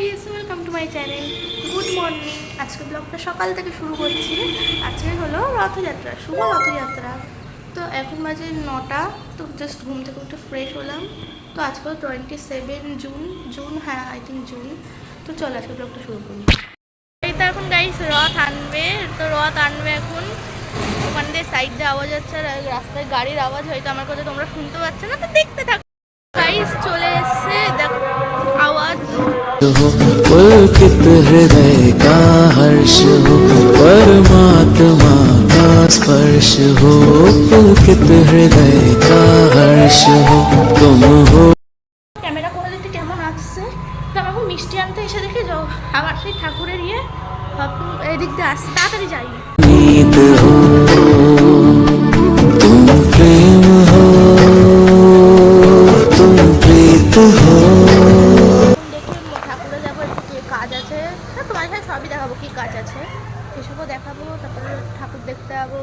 Guys, welcome to my channel. Good morning. আজকে ব্লগটা সকাল থেকে শুরু করছি। আজকে হলো রথযাত্রা, শুভ রথযাত্রা। তো এখন বাজে 9টা। তো জাস্ট ঘুম থেকে উঠে ফ্রেশ হলাম। তো আজকে 27 জুন। হ্যাঁ, আই থিঙ্ক জুন। তো চল আজকে ব্লগটা শুরু করি। এই তো এখন গাইস রথ আনবে। তো রথ আনবে এখন। ওখান দিয়ে সাইড দিয়ে আওয়াজ হচ্ছে, আর রাস্তায় গাড়ির আওয়াজ হয়তো আমার কথা তোমরা শুনতে পাচ্ছ না। তো দেখতে থাকো। গাইস চলে এসছে, দেখো आवाज हो पुलकित हृदय का हर्ष हो परमात्मा का स्पर्श हो पुलकित हृदय का हर्ष हो तुम हो। ক্যামেরা করে দিতে কেমন আসছে। তো আমাকে মিষ্টি আনতে এসে দেখে যাও আবার সেই ঠাকুরের এদিক দিয়ে আসছে, তাড়াতাড়ি যাই। नीत हो तुम प्रेम हो तुम प्रीत हो। দেখি ঠাকুরে যাবো, একটু কাজ আছে। তোমার সাথে সবই দেখাবো, কি কাজ আছে সেসবও দেখাবো। তারপরে ঠাকুর দেখতে যাবো।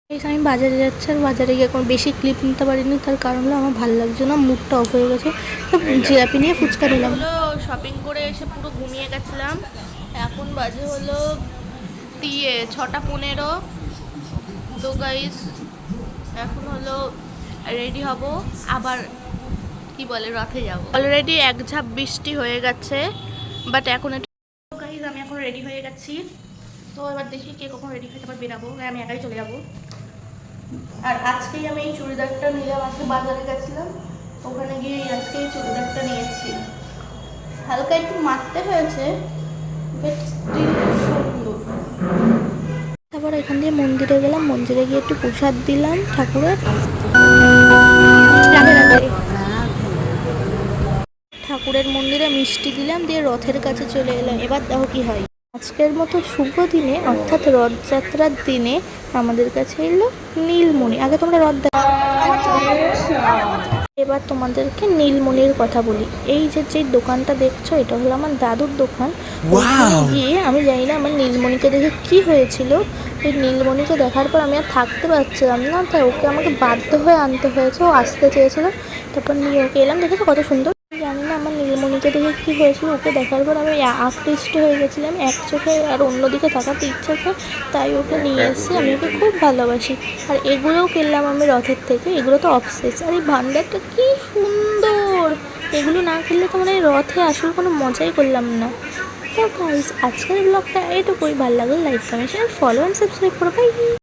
এই আমি বাজারে যাচ্ছি, আর বাজারে গিয়ে এখন বেশি ক্লিপ নিতে পারিনি। তার কারণ হলো আমার ভালো লাগছে না, মুডটা অফ হয়ে গেছে। তো জিলাপি নিয়ে ফুচকা নিলাম। হলো শপিং করে এসে পুরো ঘুমিয়ে গেছিলাম। এখন বাজে হলো 6টা 15। তো গাইস এখন হলো রেডি হব, আবার কি বলে রথে যাব। অলরেডি এক ঝাঁপ বৃষ্টি হয়ে গেছে, বাট এখন একটু। গাইস আমি এখন রেডি হয়ে গেছি। তো এবার দেখি কে কখন রেডি হয়ে তারপর বেরাবো। আমি একাই চলে যাবো। আর আজকেই আমি এই চুড়িদারটা নিলাম। আজকে বাজারে গেছিলাম, ওখানে গিয়ে আজকে এই চুড়িদারটা নিয়েছি। হালকা একটু মারতে হয়েছে, বাট স্টিল সুন্দর। তারপর এখান দিয়ে মন্দিরে গেলাম, মন্দিরে গিয়ে একটু প্রসাদ দিলাম ঠাকুরের। ঠাকুরের মন্দিরে মিষ্টি দিলাম, দিয়ে রথের কাছে চলে এলাম। এবার দেখো কি হয়। আজকের মতো শুভ দিনে, অর্থাৎ রথযাত্রার দিনে আমাদের কাছে এলো নীলমণি। আগে তোমরা রথ দেখো, এবার তোমাদেরকে নীলমণির কথা বলি। এই যে দোকানটা দেখছো, এটা হলো আমার দাদুর দোকান। ওখানে গিয়ে আমি জানি না আমার নীলমণিকে দেখে কি হয়েছিল। এই নীলমণিকে দেখার পর আমি আর থাকতে পারছিলাম না, তাই ওকে আমাকে বাধ্য হয়ে আনতে হয়েছে। ও আসতে চেয়েছিল, তারপর নিয়ে ওকে এলাম। দেখেছো কত সুন্দর। জানি না আমার নীলমণিকে দেখে কী হয়েছিল, ওকে দেখার পর আমি আকৃষ্ট হয়ে গেছিলাম। এক চোখে আর অন্যদিকে তাকাতে ইচ্ছে হচ্ছে, তাই ওকে নিয়ে এসেছি। আমি ওকে খুব ভালোবাসি। আর এগুলোও কিনলাম আমি রথের থেকে, এগুলো তো অবশেষ। আর এই ভান্ডারটা কী সুন্দর, এগুলো না কিনলে তো মানে রথে আসলে কোনো মজাই করলাম না। তো গাইস আজকের ব্লগটা এটুকুই। ভালো লাগলে like comment share follow and subscribe করো। বাই।